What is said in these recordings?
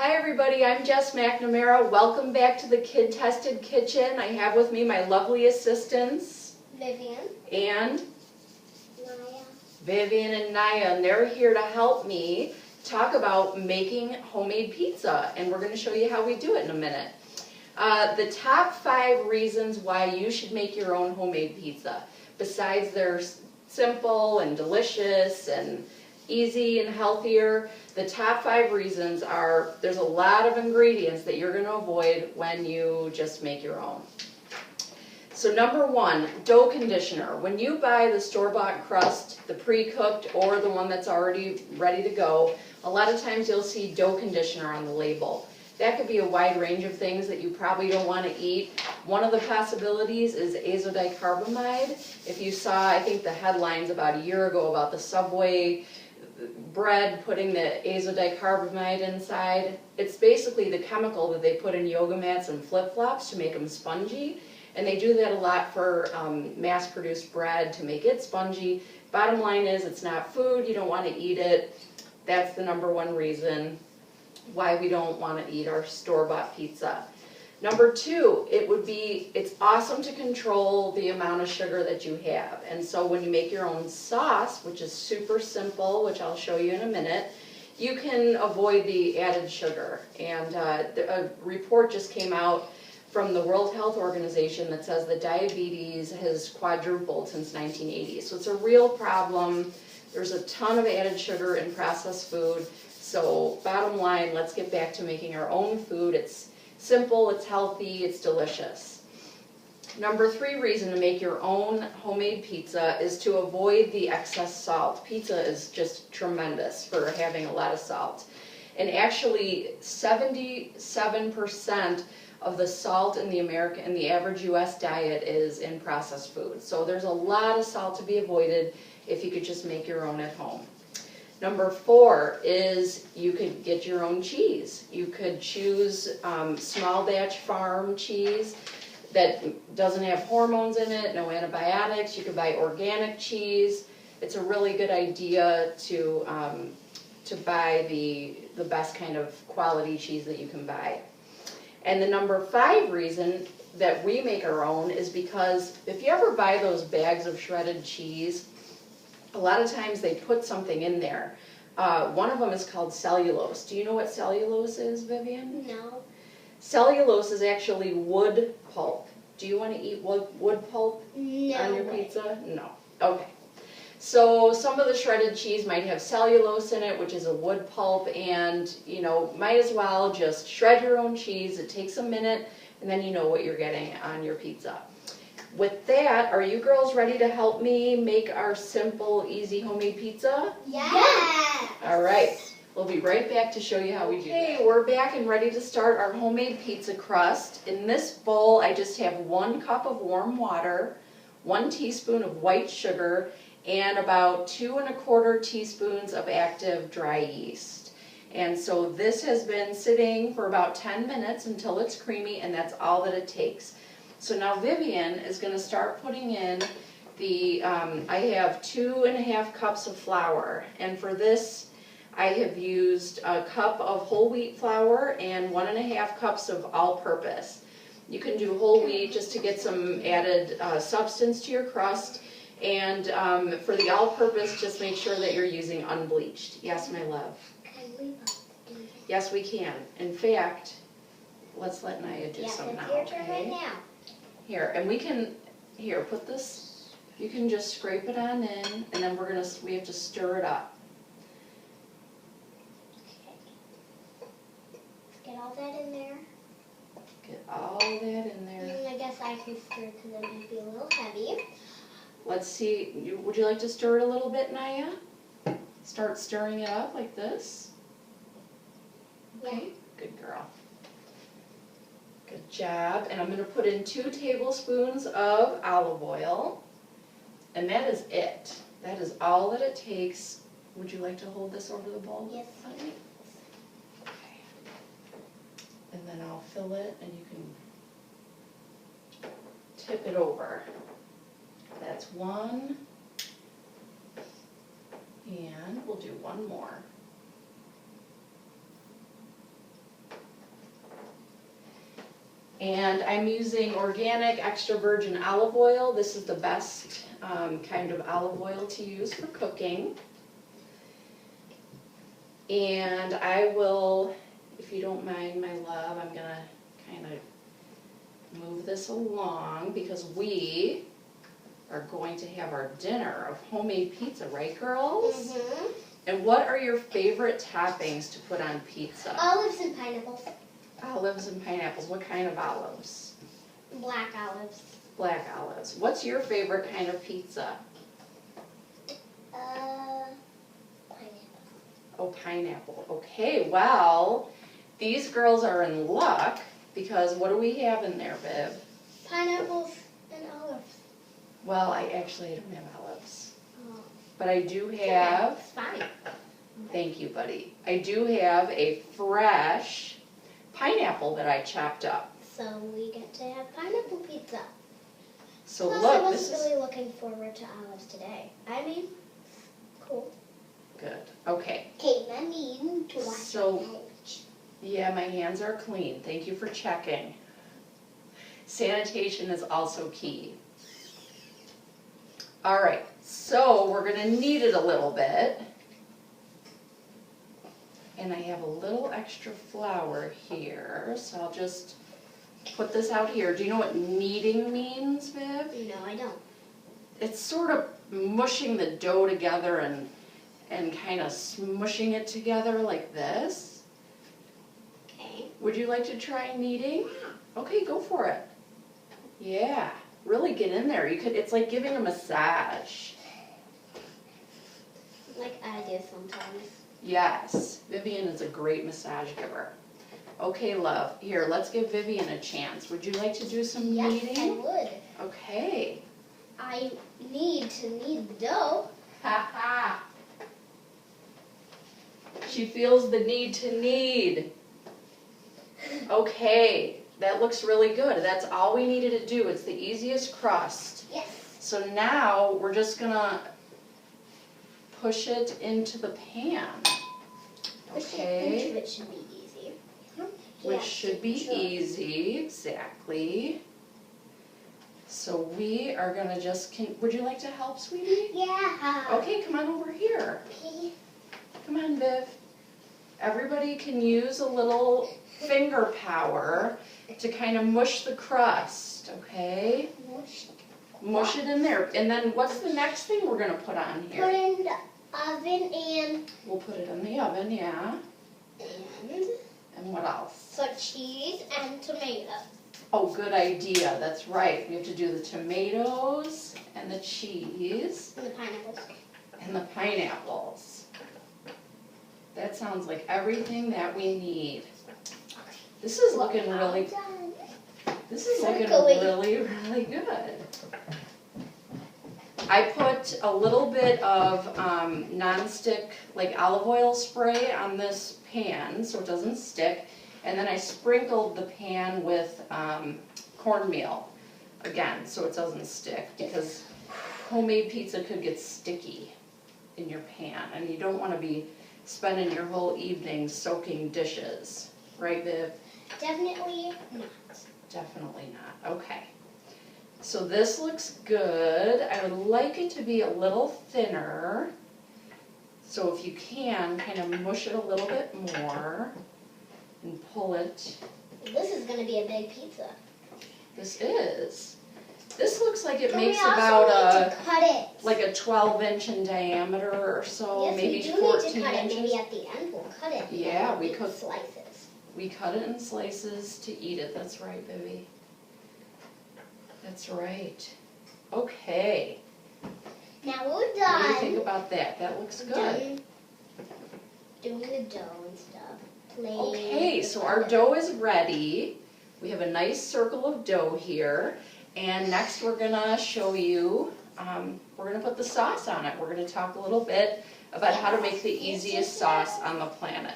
Hi everybody, I'm Jess McNamara. Welcome back to the Kid Tested Kitchen. I have with me my lovely assistants, Vivian and Naya. Vivian and Naya, and they're here to help me talk about making homemade pizza, and we're going to show you how we do it in a minute. The top 5 reasons why you should make your own homemade pizza, besides they're simple and delicious and easy and healthier, the top 5 reasons are there's a lot of ingredients that you're going to avoid when you just make your own. So number 1, dough conditioner. When you buy the store-bought crust, the pre-cooked or the one that's already ready to go, a lot of times you'll see dough conditioner on the label. That could be a wide range of things that you probably don't want to eat. One of the possibilities is azodicarbamide. If you saw, I think the headlines about a year ago about the Subway bread putting the azodicarbamide inside, it's basically the chemical that they put in yoga mats and flip-flops to make them spongy. And they do that a lot for mass-produced bread to make it spongy. Bottom line is it's not food, you don't want to eat it. That's the number 1 reason why we don't want to eat our store-bought pizza. Number 2, it's awesome to control the amount of sugar that you have. And so when you make your own sauce, which is super simple, which I'll show you in a minute, you can avoid the added sugar. And a report just came out from the World Health Organization that says that diabetes has quadrupled since 1980. So it's a real problem. There's a ton of added sugar in processed food. So bottom line, let's get back to making our own food. It's simple, it's healthy, it's delicious. Number 3 reason to make your own homemade pizza is to avoid the excess salt. Pizza is just tremendous for having a lot of salt. And actually 77% of the salt in the average US diet is in processed food. So there's a lot of salt to be avoided if you could just make your own at home. Number 4 is you could get your own cheese. You could choose small batch farm cheese that doesn't have hormones in it, no antibiotics. You could buy organic cheese. It's a really good idea to buy the best kind of quality cheese that you can buy. And the number 5 reason that we make our own is because if you ever buy those bags of shredded cheese, a lot of times they put something in there. One of them is called cellulose. Do you know what cellulose is, Vivian? No. Cellulose is actually wood pulp. Do you want to eat wood pulp No on your way. pizza? No. Okay. So some of the shredded cheese might have cellulose in it, which is a wood pulp, and might as well just shred your own cheese. It takes a minute, and then you know what you're getting on your pizza. With that, are you girls ready to help me make our simple, easy homemade pizza? Yes. All right. We'll be right back to show you how we do that. Okay, we're back and ready to start our homemade pizza crust. In this bowl, I just have 1 cup of warm water, 1 teaspoon of white sugar, and about 2 1/4 teaspoons of active dry yeast. And so this has been sitting for about 10 minutes until it's creamy, and that's all that it takes. So now Vivian is going to start putting in I have 2 1/2 cups of flour, and for this I have used a cup of whole wheat flour and 1 1/2 cups of all-purpose. You can do whole wheat just to get some added substance to your crust, and for the all-purpose, just make sure that you're using unbleached. Yes, my love? Can we both do that? Yes, we can. In fact, let's let Naya do some it's now, your turn right okay? now. Here, and we can, put this, you can just scrape it on in, and then we have to stir it up. Okay. Get all that in there. Get all that in there. And I guess I can stir because it might be a little heavy. Let's see, would you like to stir it a little bit, Naya? Start stirring it up like this. Okay, good girl. Good job. And I'm going to put in 2 tablespoons of olive oil. And that is it. That is all that it takes. Would you like to hold this over the bowl? Yes. Okay. And then I'll fill it, and you can tip it over. That's 1. And we'll do 1 more. And I'm using organic extra virgin olive oil. This is the best kind of olive oil to use for cooking. And I will, if you don't mind, my love, I'm gonna kind of move this along because we are going to have our dinner of homemade pizza, right, girls? Mm-hmm. And what are your favorite toppings to put on pizza? Olives and pineapples. Olives and pineapples. What kind of olives? Black olives. Black olives. What's your favorite kind of pizza? Pineapple. Oh, pineapple. Okay, well, these girls are in luck because what do we have in there, Viv? Pineapples and olives. Well, I actually don't have olives. Oh. But I do have, It's fine. thank you, buddy. I do have a fresh pineapple that I chopped up. So we get to have pineapple pizza. So Plus, look, I this wasn't is really looking forward to olives today. I mean, cool. good. Okay. Okay, I mean to wash So- my hands. Yeah, my hands are clean. Thank you for checking. Sanitation is also key. All right, so we're gonna knead it a little bit. And I have a little extra flour here, so I'll just put this out here. Do you know what kneading means, Viv? No, I don't. It's sort of mushing the dough together and kind of smushing it together like this. Okay. Would you like to try kneading? Okay, go for it. Yeah, really get in there. It's like giving a massage. Like I do sometimes. Yes, Vivian is a great massage giver. Okay, love, here, let's give Vivian a chance. Would you like to do some Yes, I kneading? would. Okay. I need to knead the dough. Ha ha. She feels the need to knead. Okay, that looks really good. That's all we needed to do. It's the easiest crust. Yes. So now we're just gonna push it into the pan. Okay, Which should be easy. which Yeah, should be sure. easy, exactly. So we are gonna would you like to help, sweetie? Yeah. Okay, come on over here. Okay. Come on, Viv. Everybody can use a little finger power to kind of mush the crust, okay? Mush it in there. And then what's the next thing we're gonna put on Put here? in the oven and We'll put it in the oven, yeah. And what else? some cheese and tomato. Oh, good idea, that's right. We have to do the tomatoes and the cheese And the pineapples. and the pineapples. That sounds like everything that we need. This is looking really, this is looking Circly. really, really good. I put a little bit of nonstick, like olive oil spray on this pan so it doesn't stick. And then I sprinkled the pan with cornmeal, again, so it doesn't stick, because homemade pizza could get sticky in your pan, and you don't want to be spending your whole evening soaking dishes, right, Viv? Definitely not. Definitely not, okay. So this looks good. I would like it to be a little thinner, so if you can, kind of mush it a little bit more and pull it. This is going to be a big pizza. This is. This looks like it But makes we also about need to cut it. like a 12-inch in diameter or so, Yes, maybe we do 14 need to cut inches. it. Maybe at the end we'll cut it. Yeah, and we eat could. slices. We cut it in slices to eat it. That's right, Vivi. That's right. Okay. Now we're What do done. you think about that? That looks good. Done doing the dough and stuff. Playing Okay, with so the our butter. dough is ready. We have a nice circle of dough here. And next we're gonna show you, we're gonna put the sauce on it. We're gonna talk a little bit about how to make the easiest sauce on the planet.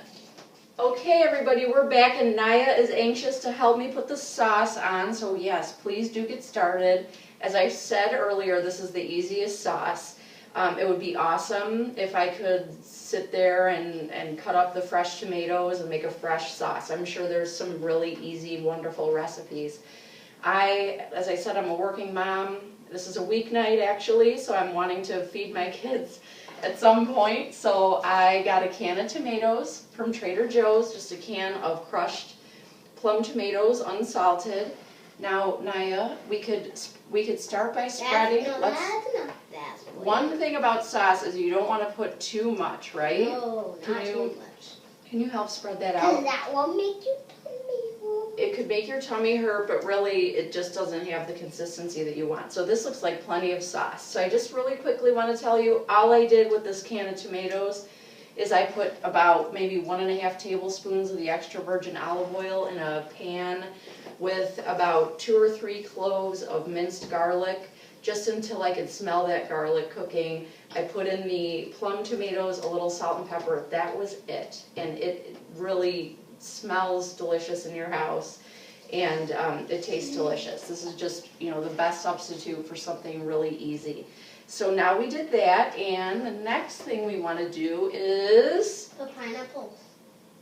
Okay, everybody, we're back and Naya is anxious to help me put the sauce on. So yes, please do get started. As I said earlier, this is the easiest sauce. It would be awesome if I could sit there and cut up the fresh tomatoes and make a fresh sauce. I'm sure there's some really easy, wonderful recipes. As I said, I'm a working mom. This is a weeknight actually, so I'm wanting to feed my kids at some point. So I got a can of tomatoes from Trader Joe's, just a can of crushed plum tomatoes, unsalted. Now, Naya, we could start by spreading. That's enough. One thing about sauce is you don't want to put too much, right? No, not too much. Can you help spread that out? Because that will make your tummy hurt. It could make your tummy hurt, but really it just doesn't have the consistency that you want. So this looks like plenty of sauce. So I just really quickly want to tell you, all I did with this can of tomatoes is I put about maybe 1.5 tablespoons of the extra virgin olive oil in a pan with about 2 or 3 cloves of minced garlic, just until I could smell that garlic cooking. I put in the plum tomatoes, a little salt and pepper. That was it. And it really smells delicious in your house. And it tastes delicious. This is just, the best substitute for something really easy. So now we did that, and the next thing we want to do is... The pineapples.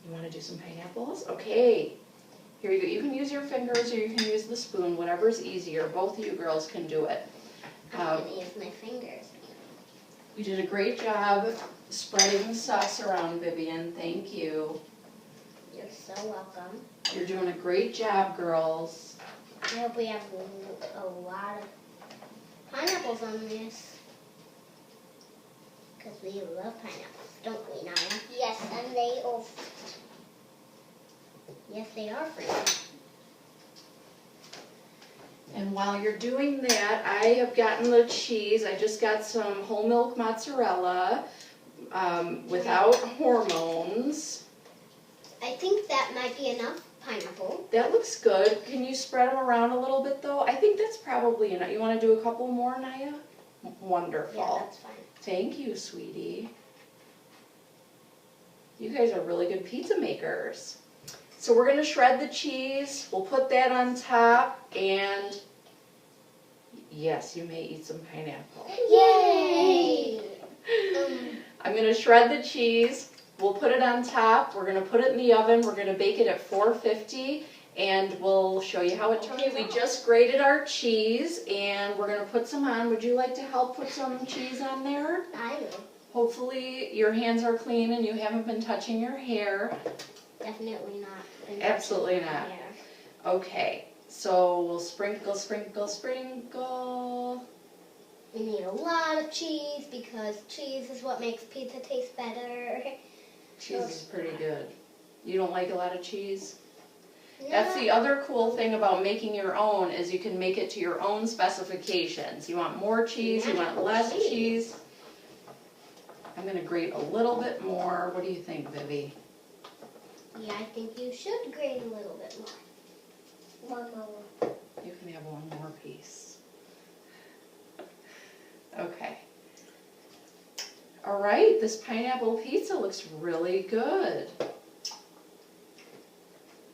You want to do some pineapples? Okay. Here you go. You can use your fingers or you can use the spoon, whatever's easier. Both of you girls can do it. I'm going to use my fingers. You did a great job spreading the sauce around, Vivian. Thank you. You're so welcome. You're doing a great job, girls. I hope we have a lot of pineapples on this. Because we love pineapples, don't we, Naya? Yes, and they are. Yes, they are free. And while you're doing that, I have gotten the cheese. I just got some whole milk mozzarella without hormones. I think that might be enough pineapple. That looks good. Can you spread them around a little bit though? I think that's probably enough. You want to do a couple more, Naya? Wonderful. Yeah, that's fine. Thank you, sweetie. You guys are really good pizza makers. So we're going to shred the cheese. We'll put that on top, and yes, you may eat some pineapple. Yay! I'm going to shred the cheese. We'll put it on top. We're going to put it in the oven. We're going to bake it at 450, and we'll show you how it turns out. We just grated our cheese, and we're going to put some on. Would you like to help put some cheese on there? I will. Hopefully your hands are clean and you haven't been touching your hair. Definitely not. Absolutely not. Okay, so we'll sprinkle, sprinkle, sprinkle. We need a lot of cheese because cheese is what makes pizza taste better. Cheese is pretty good. You don't like a lot of cheese? No. That's the other cool thing about making your own is you can make it to your own specifications. You want more cheese, you want less cheese. I'm going to grate a little bit more. What do you think, Vivi? Yeah, I think you should grate a little bit more. One more. You can have one more piece. Okay. All right, this pineapple pizza looks really good.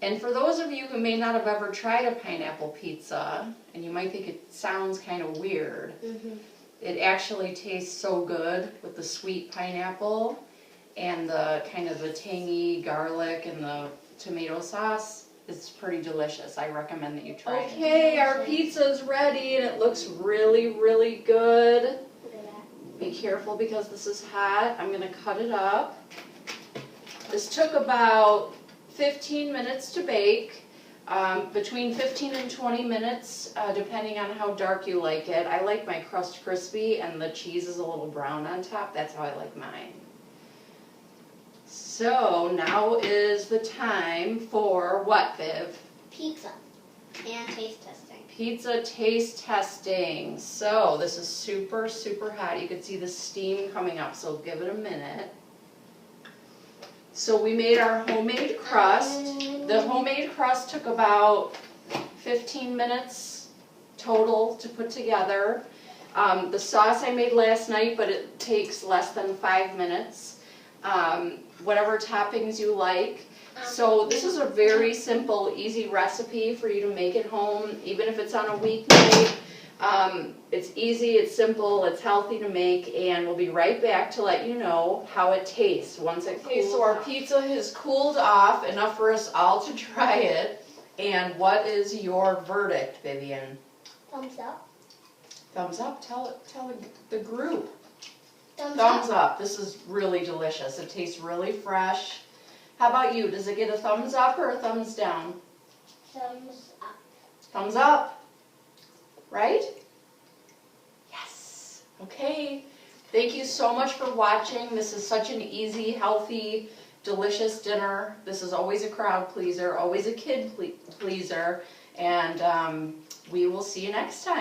And for those of you who may not have ever tried a pineapple pizza, and you might think it sounds kind of weird, it actually tastes so good with the sweet pineapple and the kind of the tangy garlic and the tomato sauce. It's pretty delicious. I recommend that you try it. Okay, our pizza's ready and it looks really, really good. Be careful because this is hot. I'm going to cut it up. This took about 15 minutes to bake. Between 15 and 20 minutes, depending on how dark you like it. I like my crust crispy and the cheese is a little brown on top. That's how I like mine. So now is the time for what, Viv? Pizza and taste testing. Pizza taste testing. So this is super, super hot. You can see the steam coming up, so give it a minute. So we made our homemade crust. The homemade crust took about 15 minutes total to put together. The sauce I made last night, but it takes less than 5 minutes. Whatever toppings you like. So this is a very simple, easy recipe for you to make at home, even if it's on a weeknight. It's easy, it's simple, it's healthy to make, and we'll be right back to let you know how it tastes once it cools. Okay, so our pizza has cooled off enough for us all to try it. And what is your verdict, Vivian? Thumbs up. Thumbs up? Tell the group. Thumbs Up. This is really delicious. It tastes really fresh. How about you? Does it get a thumbs up or a thumbs down? Thumbs up. Thumbs up. Right? Yes. Okay. Thank you so much for watching. This is such an easy, healthy, delicious dinner. This is always a crowd pleaser, always a kid pleaser. And we will see you next time.